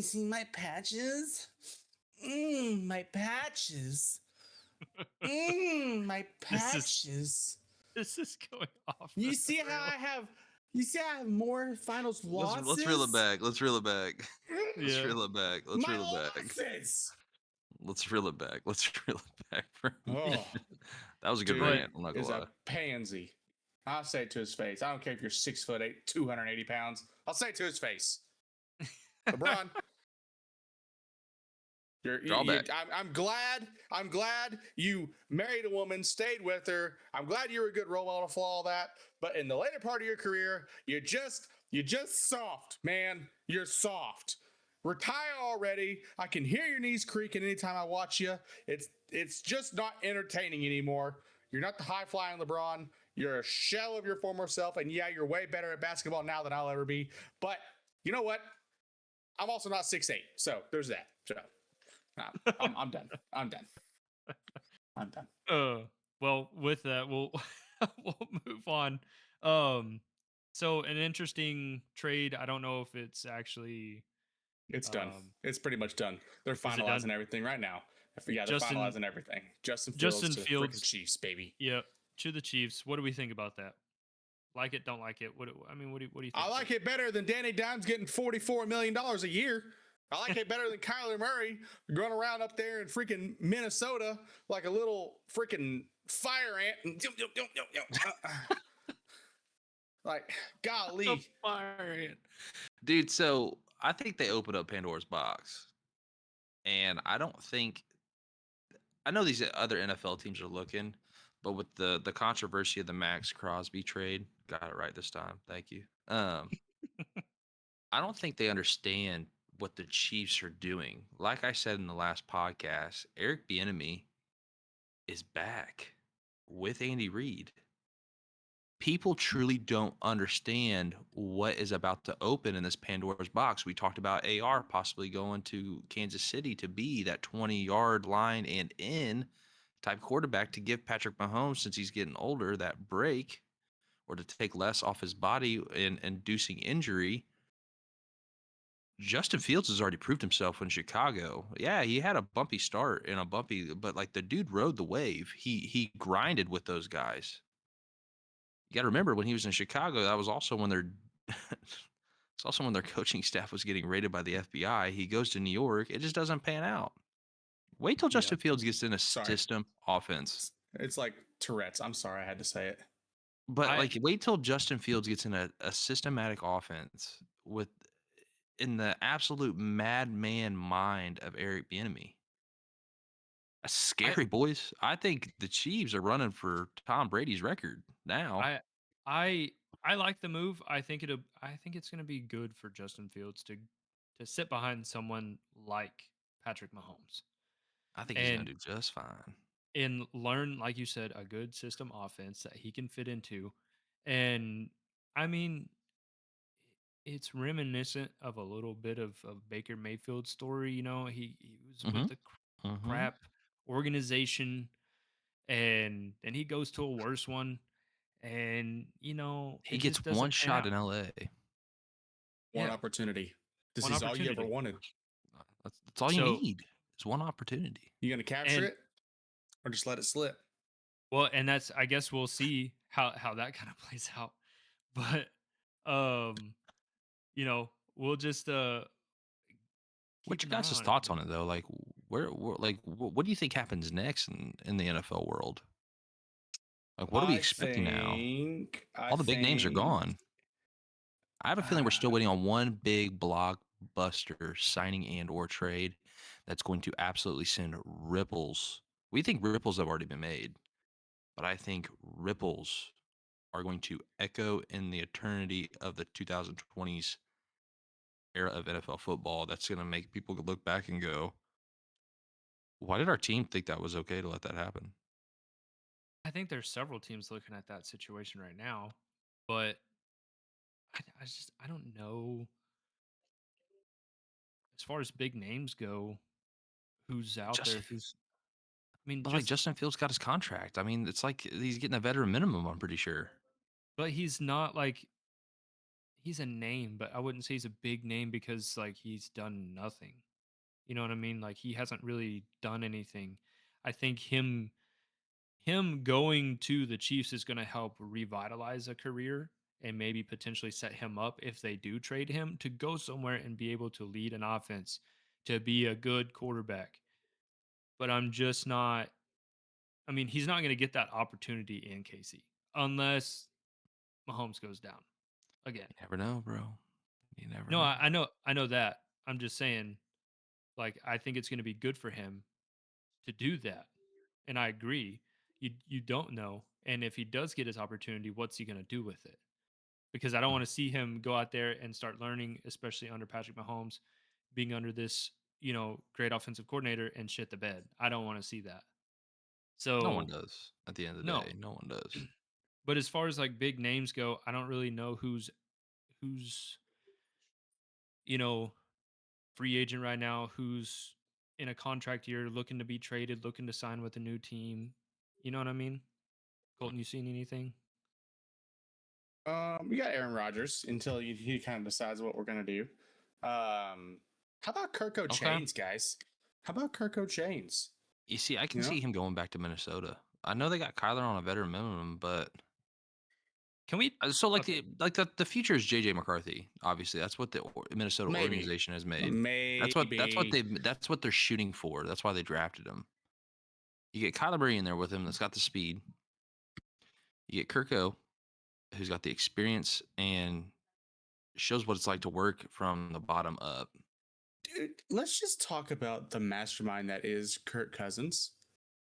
see my patches? My patches. My patches. This is going off. You the see how rails. I have more finals losses? Let's reel it back. Let's reel it back. Let's Yeah. reel it back. Let's My reel it back. losses. Let's reel it back. Let's reel it back for a minute. Oh, That was a good dude rant. I'm not is gonna lie. a pansy. I'll say it to his face. I don't care if you're 6'8", 280 pounds. I'll say it to his face. LeBron, Drawback. I'm glad you married a woman, stayed with her. I'm glad you were a good role model for all that. But in the later part of your career, you're just soft, man. You're soft. Retire already. I can hear your knees creaking anytime I watch you. It's just not entertaining anymore. You're not the high flying LeBron. You're a shell of your former self. And yeah, you're way better at basketball now than I'll ever be. But you know what? I'm also not 6'8". So there's that. So I'm done. I'm done. Well, with that, we'll move on. So an interesting trade. I don't know if it's actually It's done. It's pretty much done. They're finalizing everything right now. Yeah, they're finalizing everything. Justin Fields to the freaking Chiefs, baby. Yeah, to the Chiefs. What do we think about that? Like it? Don't like it? What do you think? I like it better than Danny Dimes getting $44 million a year. I like it better than Kyler Murray going around up there in freaking Minnesota like a little freaking fire ant. Like, golly. Fire ant. Dude, so I think they opened up Pandora's box. And I know these other NFL teams are looking, but with the controversy of the Max Crosby trade, got it right this time. Thank you. I don't think they understand what the Chiefs are doing. Like I said in the last podcast, Eric Bieniemy is back with Andy Reid. People truly don't understand what is about to open in this Pandora's box. We talked about AR possibly going to Kansas City to be that 20-yard line and in type quarterback to give Patrick Mahomes, since he's getting older, that break, or to take less off his body and inducing injury. Justin Fields has already proved himself in Chicago. Yeah, he had a bumpy start and but like the dude rode the wave. He grinded with those guys. You got to remember, when he was in Chicago, that was also when it's also when their coaching staff was getting raided by the FBI. He goes to New York. It just doesn't pan out. Wait till Justin Fields gets in a system offense. It's like Tourette's. I'm sorry, I had to say it. But wait till Justin Fields gets in a systematic offense in the absolute madman mind of Eric Bieniemy. That's scary, boys. I think the Chiefs are running for Tom Brady's record now. I like the move. I think it's going to be good for Justin Fields to sit behind someone like Patrick Mahomes. I think he's going to do just fine. And learn, like you said, a good system offense that he can fit into. And I mean, it's reminiscent of a little bit of Baker Mayfield's story. You know, he was with the crap organization, and then he goes to a worse one. And, you know, he gets one shot in LA. One opportunity. This is all you ever wanted. That's all you need. It's one opportunity. You going to capture it or just let it slip? Well, and I guess we'll see how that kind of plays out. But, you know, we'll just what's your guys' thoughts on it, though? Like, what do you think happens next in the NFL world? Like, what are we I expecting now? think, I All the big names are think, gone. I have a feeling we're still uh, waiting on one big blockbuster signing and or trade that's going to absolutely send ripples. We think ripples have already been made, but I think ripples are going to echo in the eternity of the 2020s era of NFL football. That's going to make people look back and go, why did our team think that was okay to let that happen? I think there's several teams looking at that situation right now, but I don't know as far as big names go, who's out there, Justin, who's I mean, but like just Justin Fields got his contract. I mean, it's like he's getting a veteran minimum, I'm pretty sure. but he's not like he's a name, but I wouldn't say he's a big name because like he's done nothing. You know what I mean? Like he hasn't really done anything. I think him going to the Chiefs is going to help revitalize a career and maybe potentially set him up if they do trade him to go somewhere and be able to lead an offense to be a good quarterback. But I'm just not I mean, he's not going to get that opportunity in KC unless Mahomes goes down again. You never know, bro. You never No, know. I know that. I'm just saying like I think it's going to be good for him to do that. And I agree. You don't know. And if he does get his opportunity, what's he going to do with it? Because I don't want to see him go out there and start learning, especially under Patrick Mahomes, being under this, great offensive coordinator and shit the bed. I don't want to see that. No one So, does. At the end of the no. day, no one does. But as far as like big names go, I don't really know who's, you know, free agent right now, who's in a contract year looking to be traded, looking to sign with a new team. You know what I mean? Colton, you seen anything? we got Aaron Rodgers until he kind of decides what we're gonna do. How about Kirko Okay. Chains, guys? How about Kirko Chains? You see, I can You know, see him going back to Minnesota. I know they got Kyler on a veteran minimum, but Can we so okay. the future is JJ McCarthy. Obviously, that's what the Minnesota maybe, organization has made. maybe. That's what they're shooting for. That's why they drafted him. You get Kyler Murray in there with him. That's got the speed. You get Kirko, who's got the experience and shows what it's like to work from the bottom up. Dude, let's just talk about the mastermind that is Kirk Cousins.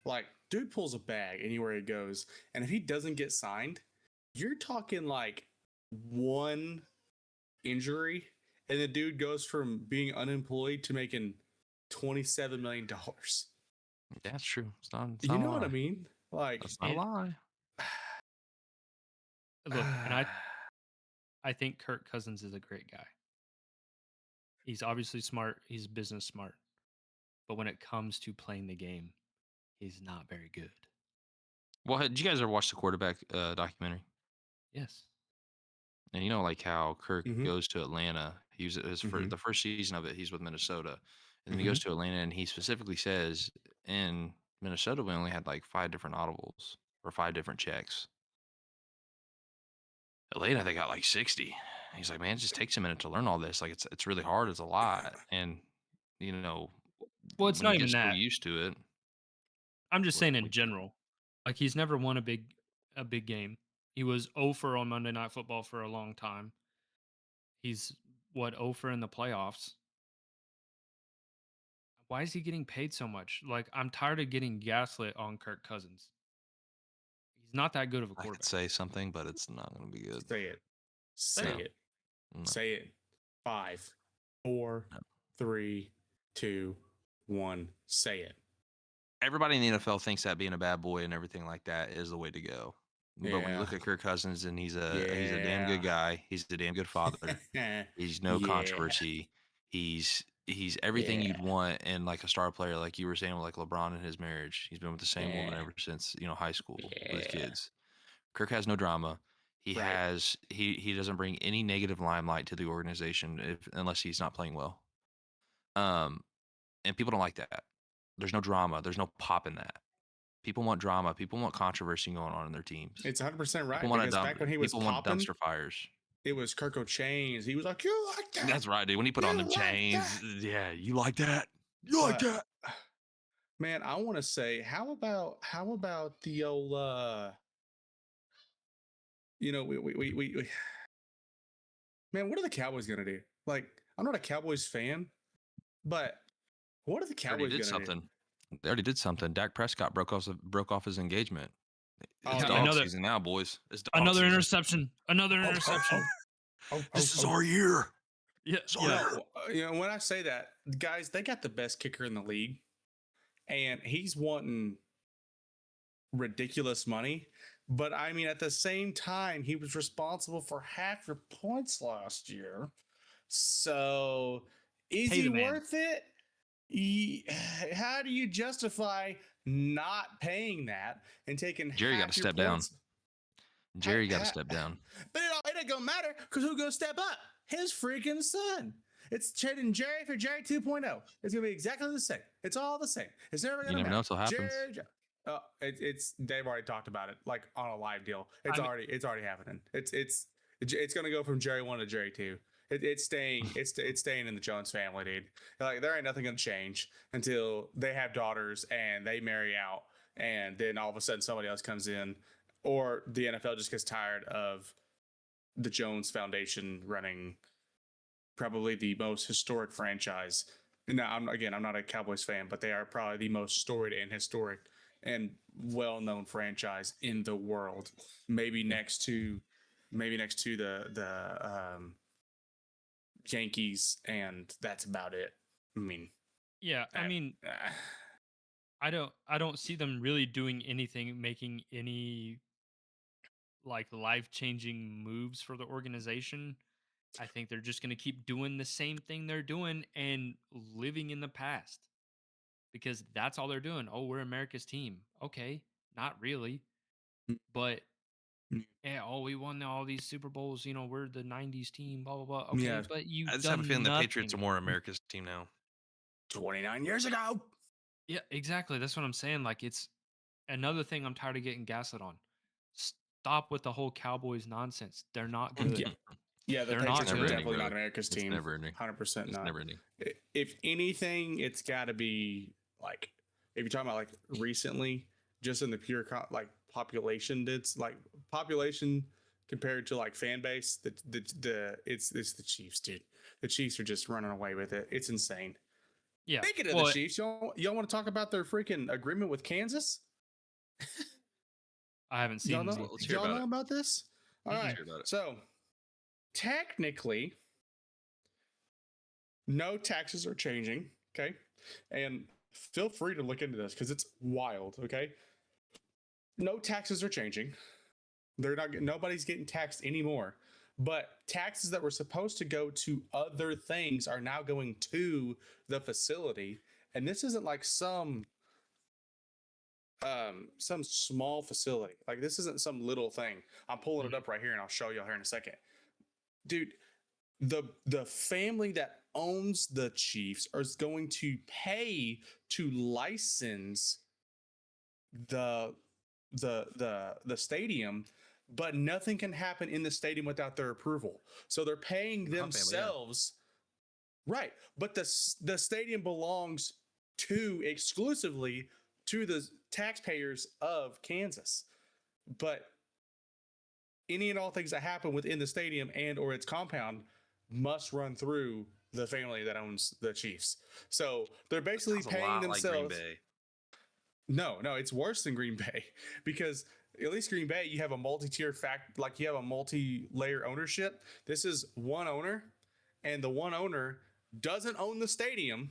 Like, dude pulls a bag anywhere he goes, and if he doesn't get signed, you're talking like one injury, and the dude goes from being unemployed to making $27 million. Yeah, that's true. It's You not a know what I lie. mean? Like, That's not a And lie. look, and I think Kirk Cousins is a great guy. He's obviously smart, he's business smart. But when it comes to playing the game, he's not very good. Well, did you guys ever watch the quarterback documentary? Yes. And you know, like how Kirk mm-hmm, goes to Atlanta. He was his mm-hmm, the first season of it. He's with Minnesota, and then he mm-hmm. goes to Atlanta, and he specifically says in Minnesota we only had like 5 different audibles or 5 different checks. Atlanta they got like 60. He's like, man, it just takes a minute to learn all this. Like it's really hard. It's a lot, and you know Well, it's when you not get even so that. used to it, I'm just saying in what general. Like he's never won a big game. He was 0 for on Monday Night Football for a long time. He's what 0 for in the playoffs. Why is he getting paid so much? Like I'm tired of getting gaslit on Kirk Cousins. He's not that good of a I could quarterback. say something, but it's not going to be good. Say it. Say Say No, it. it. no, Say it. 5, 4, no. 3, 2, 1. Say it. Everybody in the NFL thinks that being a bad boy and everything like that is the way to go. But when you Yeah. look at Kirk Cousins and he's a damn good Yeah. guy. He's a damn good father. He's no Yeah. controversy. He's everything Yeah. you'd want in like a star player, like you were saying with like LeBron in his marriage. He's been with the same woman Yeah. ever since, high school with his Yeah. kids. Kirk has no drama. Right. He doesn't bring any negative limelight to the organization unless he's not playing well. Um and people don't like that. There's no drama. There's no pop in that. People want drama. People want controversy going on in their teams. It's 100% People right want to because dump. back when he was People want popping, dumpster fires. it was Kirko Chains. He was like, "You like that? That's right, dude. When he put on You them like chains, that?" yeah, you like that? You like But that? Man, I want to say, how about the old we man, what are the Cowboys gonna do? Like, I'm not a Cowboys fan, but what are the They already Cowboys did gonna do? something. They already did something. Dak Prescott broke off his engagement. Oh It's Yeah, yeah. dog another season now, boys. It's dog another season. interception. Another Oh, oh, interception. This is our year. Yeah, It's our yeah. year. when I say that, guys, they got the best kicker in the league, and he's wanting ridiculous money. But I mean, at the same time, he was responsible for half your points last year. So, is Pay he the man. worth it? How do you justify not paying that and taking Jerry got half to your step down. points? Jerry got to step down. But it ain't gonna matter because who's gonna step up? His freaking son. It's trading Jerry for Jerry 2.0. It's gonna be exactly the same. It's all the same. It's never You gonna never matter. know until it happens. It's they've already talked about it like on a live deal. I mean- It's already happening. It's gonna go from Jerry 1 to Jerry 2. It's staying staying in the Jones family, dude. Like there ain't nothing gonna change until they have daughters and they marry out, and then all of a sudden somebody else comes in, or the NFL just gets tired of the Jones Foundation running probably the most historic franchise. Now, I'm not a Cowboys fan, but they are probably the most storied and historic and well-known franchise in the world. Maybe next to the Yankees, and that's about it. I mean, Yeah, I mean, uh, I don't see them really doing anything, making any like life-changing moves for the organization. I think they're just going to keep doing the same thing they're doing and living in the past because that's all they're doing. Oh, we're America's team. Okay, not really, but yeah, oh, we won all these Super Bowls. You know, we're the '90s team. Blah blah blah. Okay, yeah, but I you've just have a feeling done the Patriots are nothing. more America's team now. 29 years ago. Yeah, exactly. That's what I'm saying. Like, it's another thing I'm tired of getting gaslit on. Stop with the whole Cowboys nonsense. They're not good. Yeah, yeah, the They're not Patriots are never good. ending, definitely not brother. America's It's team. never ending. 100% It's not. never ending. If anything, it's got to be like if you're talking about like recently, just in the pure like population, it's like population compared to like fan base. It's the Chiefs, dude. The Chiefs are just running away with it. It's insane. Yeah. Speaking of Well, the Chiefs, y'all want to talk about their freaking agreement with Kansas? I haven't seen Y'all know? anything. Let's hear Y'all about know it. about this? All Mm-mm. right. Hear about it. So technically, no taxes are changing. Okay. And feel free to look into this because it's wild. Okay. No taxes are changing. Nobody's getting taxed anymore. But taxes that were supposed to go to other things are now going to the facility. And this isn't like some small facility. Like this isn't some little thing. I'm pulling it up right here and I'll show you here in a second. Dude, the family that owns the Chiefs is going to pay to license the the stadium, but nothing can happen in the stadium without their approval. So they're paying Hunt family, yeah. themselves, right? But the stadium belongs to exclusively to the taxpayers of Kansas. But any and all things that happen within the stadium and or its compound must run through the family that owns the Chiefs. So they're basically Sounds a paying lot like Green themselves. Bay. No, it's worse than Green Bay because at least Green Bay, you have a multi-tier like you have a multi-layer ownership. This is one owner, and the one owner doesn't own the stadium,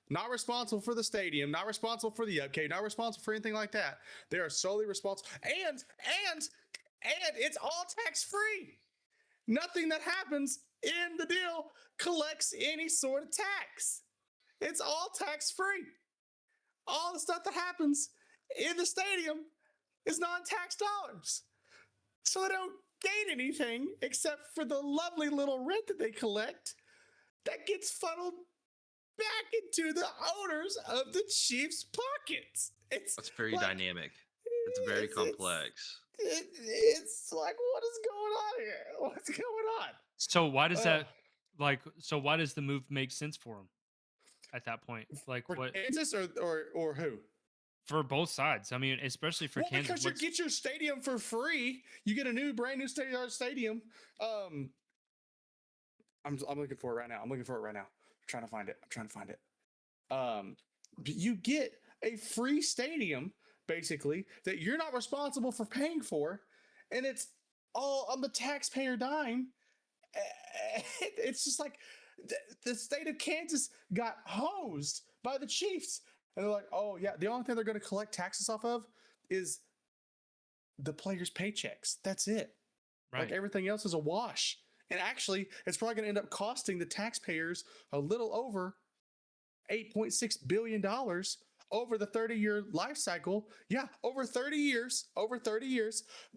not responsible for the stadium, not responsible for the upkeep, not responsible for anything like that. They are solely responsible, and it's all tax-free. Nothing that happens in the deal collects any sort of tax. It's all tax-free. All the stuff that happens in the stadium is non-tax dollars. So they don't gain anything except for the lovely little rent that they collect that gets funneled back into the owners of the Chiefs' pockets. That's very like, dynamic. It's very complex. It's like, what is going on here? What's going on? So why does that so why does the move make sense for them at that point? Like For what? Kansas or who? for both sides. I mean, especially for Well, Kansas. because you get your stadium for free. You get a brand new state-of-the-art stadium. I'm looking for it right now. I'm trying to find it. You get a free stadium basically that you're not responsible for paying for, and it's all on the taxpayer dime. It's just like the state of Kansas got hosed by the Chiefs, and they're like, "Oh yeah, the only thing they're going to collect taxes off of is the players' paychecks. That's it. Like Right. everything else is a wash." And actually, it's probably going to end up costing the taxpayers a little over $8.6 billion over the 30-year life cycle. Yeah, over 30 years,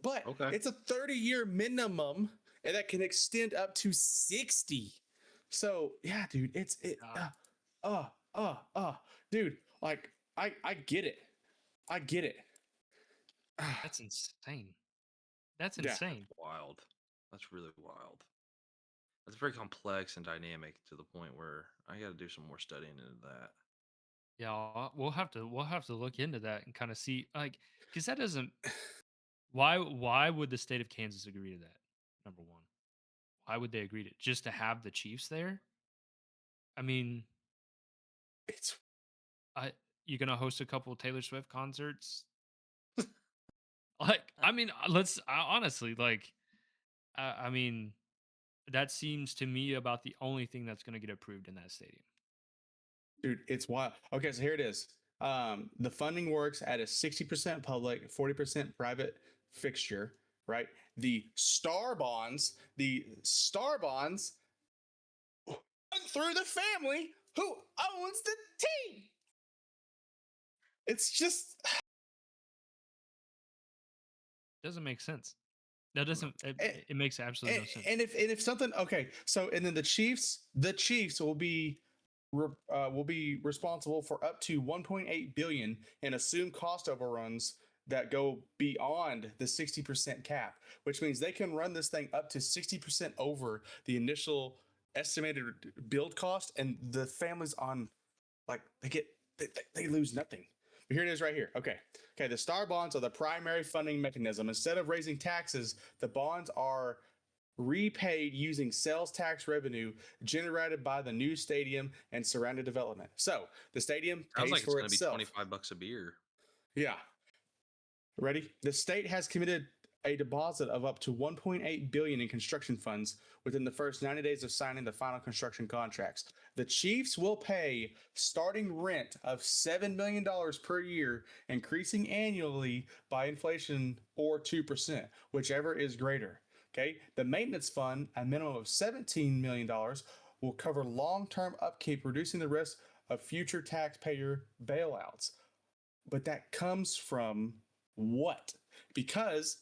but Okay. it's a 30-year minimum, and that can extend up to 60. So yeah, dude, dude, like I get it. I get it. That's insane. That's Yeah. insane. Wild. That's really wild. That's very complex and dynamic to the point where I got to do some more studying into that. Yeah, we'll have to look into that and kind of see, like, because that doesn't. Why would the state of Kansas agree to that? Number one, why would they agree to just to have the Chiefs there? I mean, It's I you gonna host a couple of Taylor Swift concerts? Like, I mean, honestly, like, I mean, that seems to me about the only thing that's gonna get approved in that stadium. dude, it's wild. Okay, so here it is. The funding works at a 60% public, 40% private fixture, right? The star bonds run through the family who owns the team. It's just Doesn't make sense. That doesn't. and, It makes absolutely no sense. and if something, okay, so and then the Chiefs will be responsible for up to 1.8 billion in assumed cost overruns that go beyond the 60% cap, which means they can run this thing up to 60% over the initial estimated build cost, and the families on, like, they lose nothing. But here it is right here. Okay. The star bonds are the primary funding mechanism. Instead of raising taxes, the bonds are repaid using sales tax revenue generated by the new stadium and surrounding development. So the stadium Sounds pays like it's for going to be itself. $25 a beer. Yeah. Ready? The state has committed a deposit of up to 1.8 billion in construction funds within the first 90 days of signing the final construction contracts. The Chiefs will pay starting rent of $7 million per year, increasing annually by inflation or 2%, whichever is greater. Okay. The maintenance fund, a minimum of $17 million, will cover long-term upkeep, reducing the risk of future taxpayer bailouts. But that comes from what? Because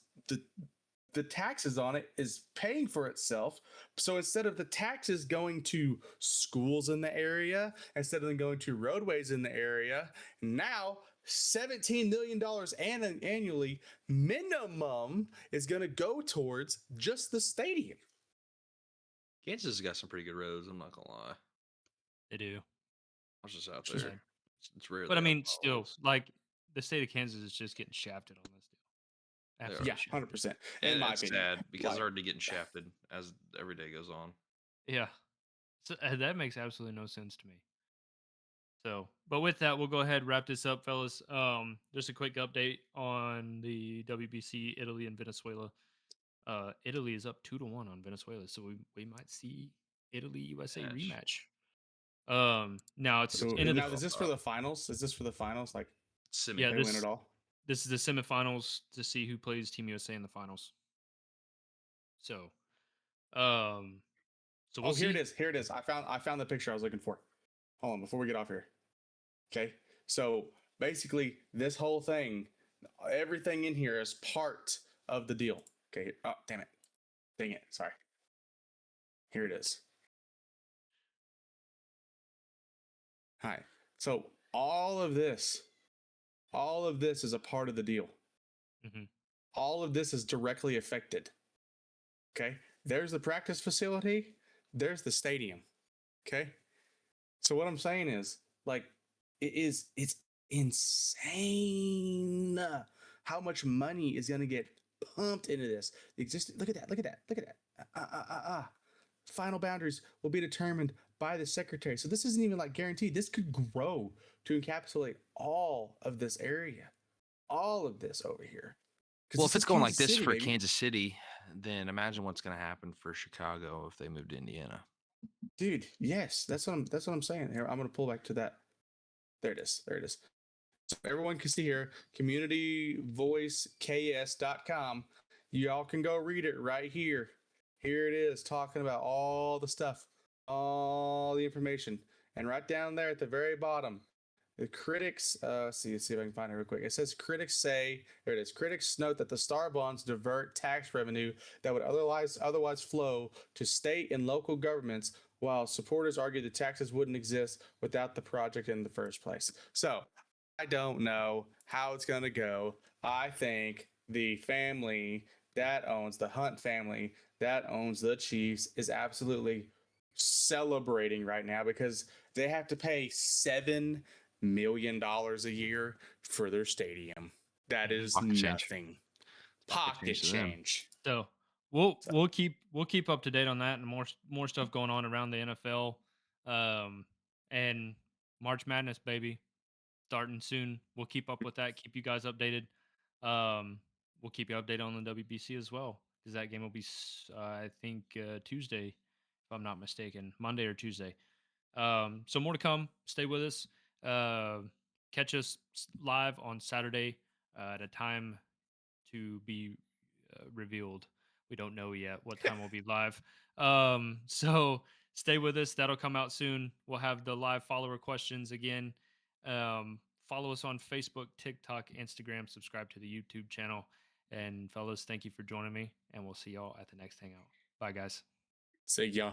the taxes on it is paying for itself. So instead of the taxes going to schools in the area, instead of them going to roadways in the area, now $17 million annually minimum is going to go towards just the stadium. Kansas has got some pretty good roads. I'm not gonna lie. They do. I was just out Just- there. It's rare. But I they have mean, still, potholes. like, the state of Kansas is just getting shafted on this deal. Absolutely Yeah, shafted. 100%. And In my it's opinion. sad because Like, they're already getting shafted as every day goes on. Yeah. So that makes absolutely no sense to me. So, but with that, we'll go ahead and wrap this up, fellas. Just a quick update on the WBC, Italy and Venezuela. Italy is up 2-1 on Venezuela, so we might see Italy USA rematch. Now it's so into now the is this for the finals? Is this for the finals? Like, Semi. yeah, they win it all? this is the semifinals to see who plays Team USA in the finals. So, so we'll see. Here it is. I found the picture I was looking for. Hold on, before we get off here. Okay. So basically, this whole thing, everything in here is part of the deal. Okay. Oh, damn it. Dang it. Sorry. Here it is. Hi. So all of this is a part of the deal. Mhm. All of this is directly affected. Okay. There's the practice facility. There's the stadium. Okay. So what I'm saying is, like, it's insane. How much money is going to get pumped into this? The existing, look at that, look at that, look at that. Final boundaries will be determined by the secretary. So this isn't even like guaranteed. This could grow to encapsulate all of this area, all of this over here. Because Well, this if is it's going like Kansas this City, for baby. Kansas City, then imagine what's going to happen for Chicago if they move to Indiana. Dude, yes, that's what I'm saying. Here, I'm gonna pull back to that. There it is. There it is. So everyone can see here, communityvoiceks.com. Y'all can go read it right here. Here it is, talking about all the stuff, all the information. And right down there at the very bottom, the critics, let's see if I can find it real quick. It says critics say, there it is. Critics note that the star bonds divert tax revenue that would otherwise flow to state and local governments, while supporters argue the taxes wouldn't exist without the project in the first place. So I don't know how it's going to go. I think the family that owns the Hunt family that owns the Chiefs is absolutely celebrating right now because they have to pay $7 million a year for their stadium. That is Pocket change. nothing. Pocket Pocket change to them. change. So we'll keep up to date on that and more stuff going on around the NFL. And March Madness, baby, starting soon. We'll keep up with that. Keep you guys updated. We'll keep you updated on the WBC as well because that game will be I think Tuesday, if I'm not mistaken, Monday or Tuesday. So more to come. Stay with us. Catch us live on Saturday at a time to be revealed. We don't know yet what time we'll be live. So stay with us. That'll come out soon. We'll have the live follower questions again. Follow us on Facebook, TikTok, Instagram. Subscribe to the YouTube channel. And fellas, thank you for joining me. And we'll see y'all at the next hangout. Bye, guys. See ya.